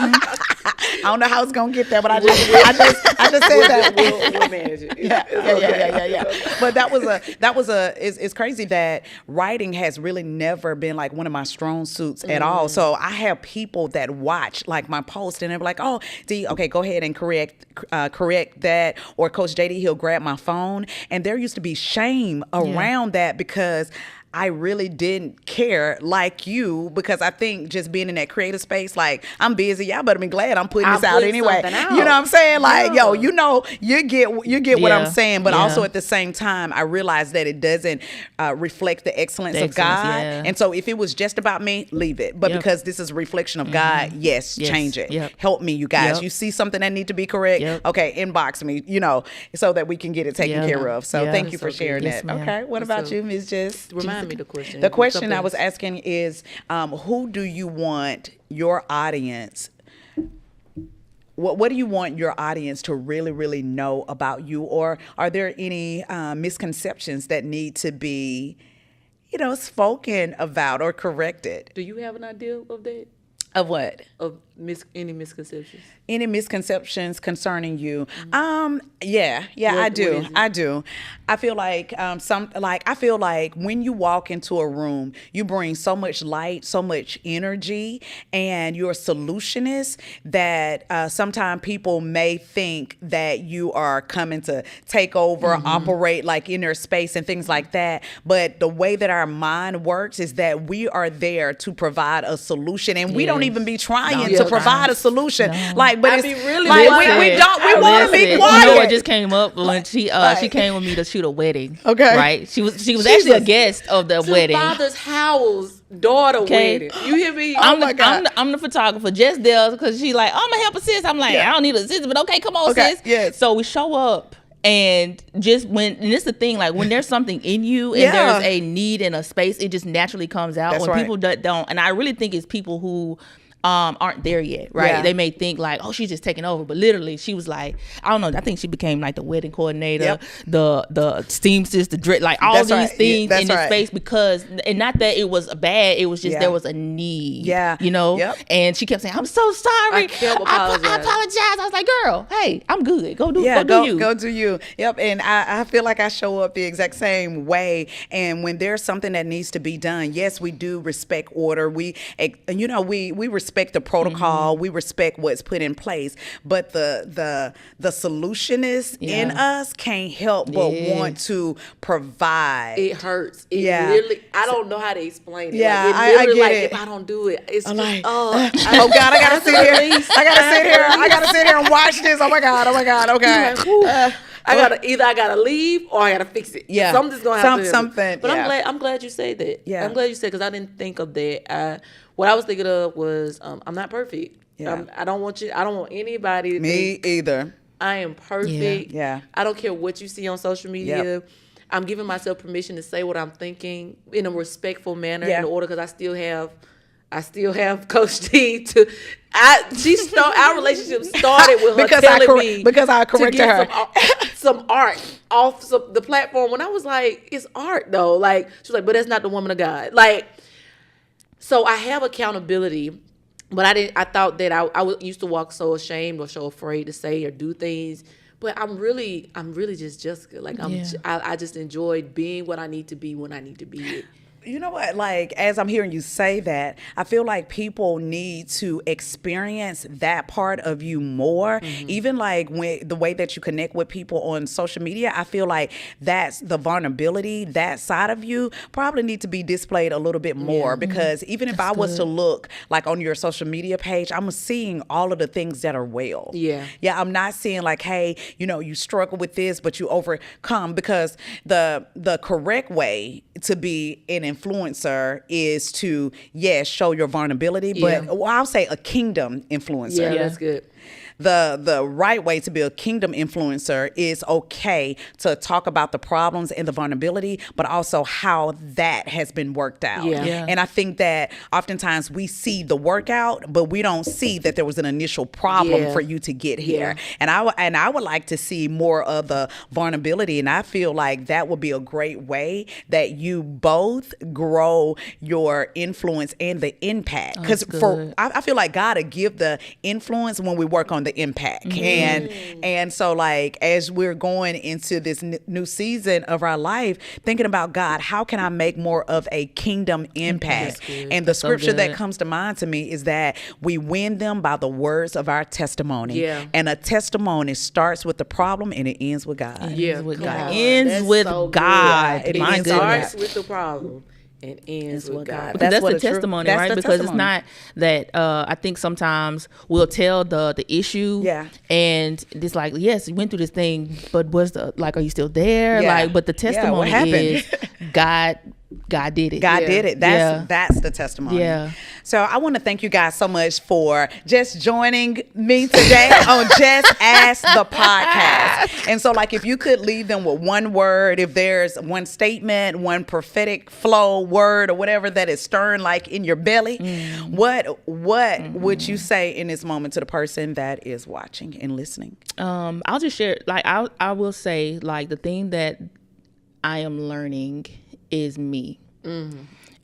I don't know how it's gonna get there, but I just said that. We'll manage it. Yeah. But it's crazy that writing has really never been like one of my strong suits at all. So I have people that watch like my post and they're like, "Oh, Dee, okay, go ahead and correct that." Or Coach JD, he'll grab my phone, and there used to be shame around that because I really didn't care like you, because I think just being in that creative space, like I'm busy, y'all better be glad I'm putting this out anyway. You know what I'm saying? Like, you know, you get what I'm saying, but also at the same time, I realize that it doesn't reflect the excellence of God. And so if it was just about me, leave it. But because this is a reflection of God, change it. Help me, you guys. You see something that need to be correct? Okay, inbox me, you know, so that we can get it taken care of. So thank you for sharing that. Okay, what about you, Ms. Jess? Remind me the question. The question I was asking is, who do you want your audience? What do you want your audience to really, really know about you? Or are there any misconceptions that need to be, you know, spoken about or corrected? Do you have an idea of that? Of what? Of any misconceptions? Any misconceptions concerning you? Yeah, I do. I feel like I feel like when you walk into a room, you bring so much light, so much energy, and you're a solutionist that sometimes people may think that you are coming to take over, operate like in their space and things like that. But the way that our mind works is that we are there to provide a solution, and we don't even be trying to provide a solution. Like, but it's really like we want to be quiet. You know what just came up when she came with me to shoot a wedding. Okay, right? She was actually a guest of the wedding. Father's Howell's daughter wedding. You hear me? I'm the photographer. Jess there because she like, I'm gonna help assist. I'm like, I don't need assistance, but okay, come on, sis. Yes. So we show up. And just and it's the thing, like when there's something in you and there's a need in a space, it just naturally comes out. When people don't, and I really think it's people who aren't there yet, right? They may think like, oh, she's just taking over, but literally she was like, I don't know, I think she became like the wedding coordinator, the seamstress, the dress, like all these things in this space, because, and not that it was bad, it was just there was a need, you know? And she kept saying, I'm so sorry, I apologize. I was like, girl, hey, I'm good, go do you. Yep. And I feel like I show up the exact same way, and when there's something that needs to be done, yes, we do respect order, we respect the protocol, we respect what's put in place, but the solutionist in us can't help but want to provide. It hurts. It really, I don't know how to explain it. Yeah, I get it. If I don't do it, it's I'm like, oh God, I gotta sit here. I gotta sit here and watch this. Oh my God. Okay. I gotta leave or I gotta fix it. Yeah, something's gonna happen. Something. But I'm glad you say that. Yeah, I'm glad you said, because I didn't think of that. What I was thinking of was I'm not perfect. Yeah. I don't want anybody to think either. I am perfect. Yeah. I don't care what you see on social media. Yep. I'm giving myself permission to say what I'm thinking in a respectful manner, in order, because I I still have Coach D to. Our relationship started with her because I corrected her some art off the platform when I was like, it's art though. Like she was like, but that's not the woman of God. Like, so I have accountability, but I thought that I used to walk so ashamed or so afraid to say or do things. But I'm really just Jessica. Like I just enjoyed being what I need to be when I need to be it. You know what, like, as I'm hearing you say that, I feel like people need to experience that part of you more. Even like when the way that you connect with people on social media, I feel like that's the vulnerability, that side of you probably need to be displayed a little bit more, because even if I was to look like on your social media page, I'm seeing all of the things that are well. Yeah, I'm not seeing like, hey, you know, you struggle with this, but you overcome, because the correct way to be an influencer is to, show your vulnerability, but I'll say a kingdom influencer. Yeah, that's good. The right way to be a kingdom influencer is okay to talk about the problems and the vulnerability, but also how that has been worked out. And I think that oftentimes we see the workout, but we don't see that there was an initial problem for you to get here. And I would like to see more of the vulnerability, and I feel like that would be a great way that you both grow your influence and the impact. Because I feel like God will give the influence when we work on the impact. And so, like, as we're going into this new season of our life, thinking about, God, how can I make more of a kingdom impact? And the scripture that comes to mind to me is that we win them by the words of our testimony. And a testimony starts with the problem and it ends with God. Ends with God. It starts with the problem and ends with God. Because that's the testimony, right? Because it's not that I think sometimes we'll tell the issue, and it's like, yes, you went through this thing, but are you still there? Like, but the testimony is God did it. God did it. That's the testimony. So I want to thank you guys so much for just joining me today on JessAsk the podcast. And so, like, if you could leave them with one word, if there's one statement, one prophetic flow word or whatever that is stirring like in your belly, what would you say in this moment to the person that is watching and listening? I'll just share, like, I will say, like, the thing that I am learning is me.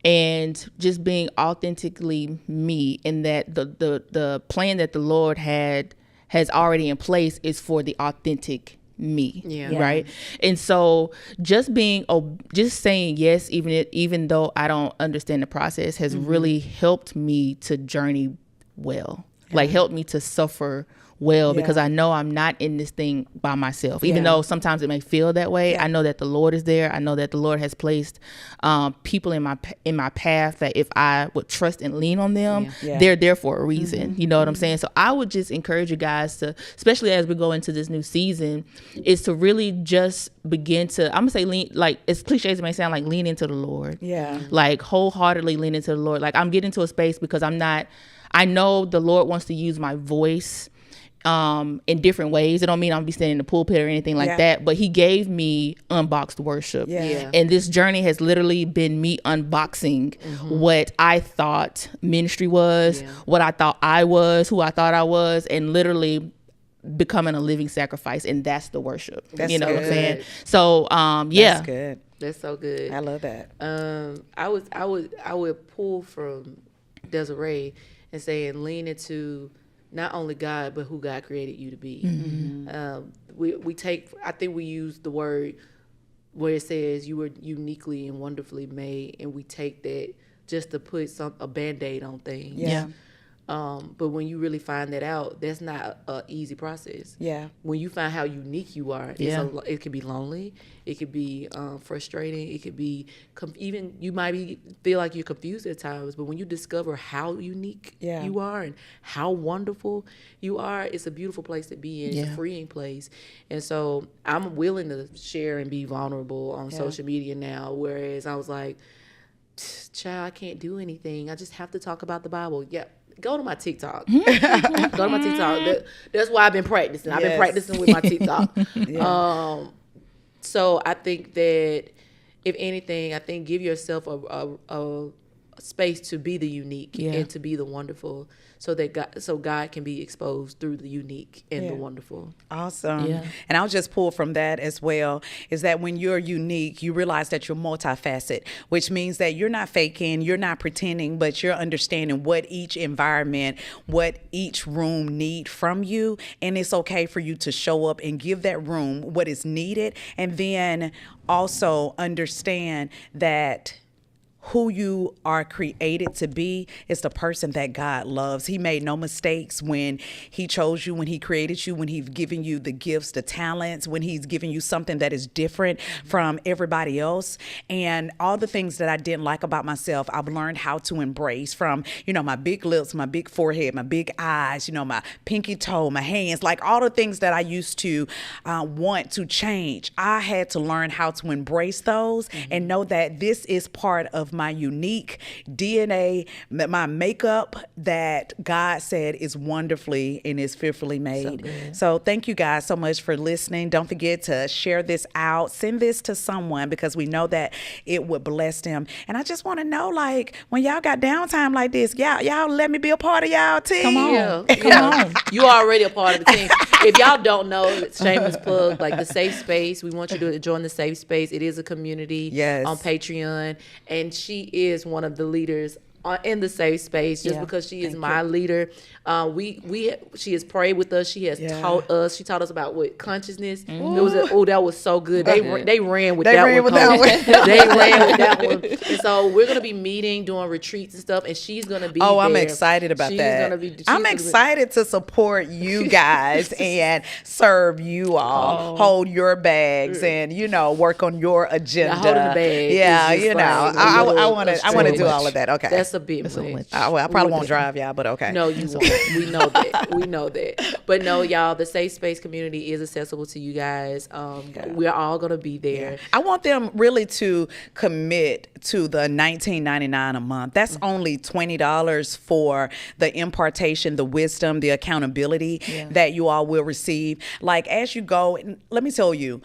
And just being authentically me, and that the plan that the Lord has already in place is for the authentic me, right? And so just saying yes, even though I don't understand the process, has really helped me to journey well, like helped me to suffer well, because I know I'm not in this thing by myself. Even though sometimes it may feel that way, I know that the Lord is there. I know that the Lord has placed people in my path that if I would trust and lean on them, they're there for a reason. You know what I'm saying? So I would just encourage you guys to, especially as we go into this new season, is to really just begin to, I'm gonna say, lean, like, as cliche as it may sound, like, lean into the Lord. Like, wholeheartedly lean into the Lord. Like, I'm getting to a space because I know the Lord wants to use my voice in different ways. It don't mean I'm be standing in the pulpit or anything like that, but he gave me unboxed worship. And this journey has literally been me unboxing what I thought ministry was, what I thought I was, who I thought I was, and literally becoming a living sacrifice. And that's the worship. That's, you know, what I'm saying? So That's good. That's so good. I love that. I would pull from Desiree and saying, lean into not only God, but who God created you to be. I think we use the word where it says you were uniquely and wonderfully made, and we take that just to put a Band-Aid on things. But when you really find that out, that's not an easy process. When you find how unique you are, it can be lonely, it could be frustrating, it could be even, you might feel like you're confused at times. But when you discover how unique you are and how wonderful you are, it's a beautiful place to be in. It's a freeing place. And so I'm willing to share and be vulnerable on social media now, whereas I was like, child, I can't do anything. I just have to talk about the Bible. Go to my TikTok. Go to my TikTok. That's why I've been practicing. I've been practicing with my TikTok. So I think that, if anything, give yourself a space to be the unique and to be the wonderful, so that God can be exposed through the unique and the wonderful. Awesome. Yeah. And I'll just pull from that as well, is that when you're unique, you realize that you're multifaceted, which means that you're not faking, you're not pretending, but you're understanding what each environment, what each room need from you. And it's okay for you to show up and give that room what is needed. And then also understand that who you are created to be is the person that God loves. He made no mistakes when he chose you, when he created you, when he's given you the gifts, the talents, when he's given you something that is different from everybody else. And all the things that I didn't like about myself, I've learned how to embrace, from, my big lips, my big forehead, my big eyes, my pinky toe, my hands, like all the things that I used to want to change. I had to learn how to embrace those and know that this is part of my unique DNA, my makeup that God said is wonderfully and is fearfully made. So thank you guys so much for listening. Don't forget to share this out. Send this to someone, because we know that it would bless them. And I just want to know, like, when y'all got downtime like this, y'all let me be a part of y'all team. Come on. Yeah. Come on. You already a part of the team. If y'all don't know, shameless plug, like the Safe Space, we want you to join the Safe Space. It is a community on Patreon, and she is one of the leaders in the Safe Space, just because she is my leader. She has prayed with us. She has taught us. She taught us about what consciousness. It was that was so good. They ran with that one. They ran with that one. And so we're gonna be meeting, doing retreats and stuff, and she's gonna be. Oh, there. I'm excited about that. I'm excited to support you guys and serve you all, hold your bags, and work on your agenda. Holding the bag. Yeah, I want to do all of that. Okay, that's a bit much. I probably won't drive y'all, but okay. No, you won't. We know that. We know that. But no, y'all, the Safe Space community is accessible to you guys. We're all going to be there. I want them really to commit to the $19.99 a month. That's only $20 for the impartation, the wisdom, the accountability that you all will receive. Like, as you go, let me tell you,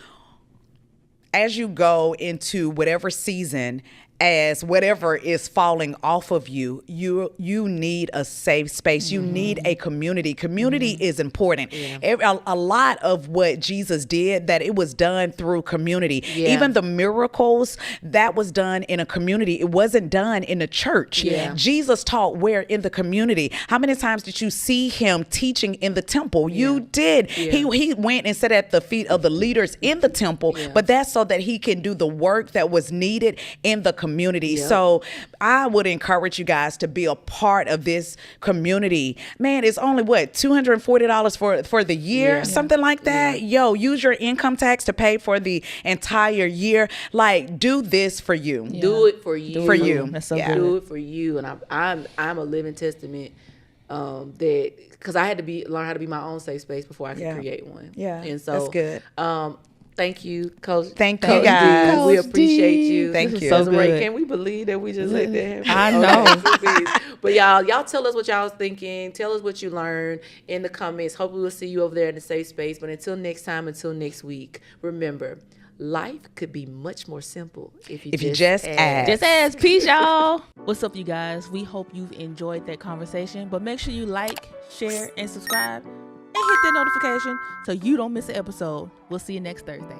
as you go into whatever season, as whatever is falling off of you, you need a safe space. You need a community. Community is important. A lot of what Jesus did, that it was done through community. Even the miracles, that was done in a community. It wasn't done in a church. Jesus taught where? In the community. How many times did you see him teaching in the temple? You did. He went and sat at the feet of the leaders in the temple, but that's so that he can do the work that was needed in the community. So I would encourage you guys to be a part of this community. Man, it's only $240 for the year, something like that. Yo, use your income tax to pay for the entire year. Like, do this for you. Do it for you. For you. That's so good. Do it for you. And I'm a living testament that, because I had to learn how to be my own safe space before I could create one. And so that's good. Thank you, Coach. Thank you, guys. Coach, we appreciate you. Thank you. So good. Can we believe that we just let that happen? I know. But y'all tell us what y'all was thinking. Tell us what you learned in the comments. Hopefully we'll see you over there in the safe space. But until next time, until next week, remember, life could be much more simple if you just ask. Just ask. Peace, y'all. What's up, you guys? We hope you've enjoyed that conversation. But make sure you like, share, and subscribe. And hit that notification so you don't miss an episode. We'll see you next Thursday.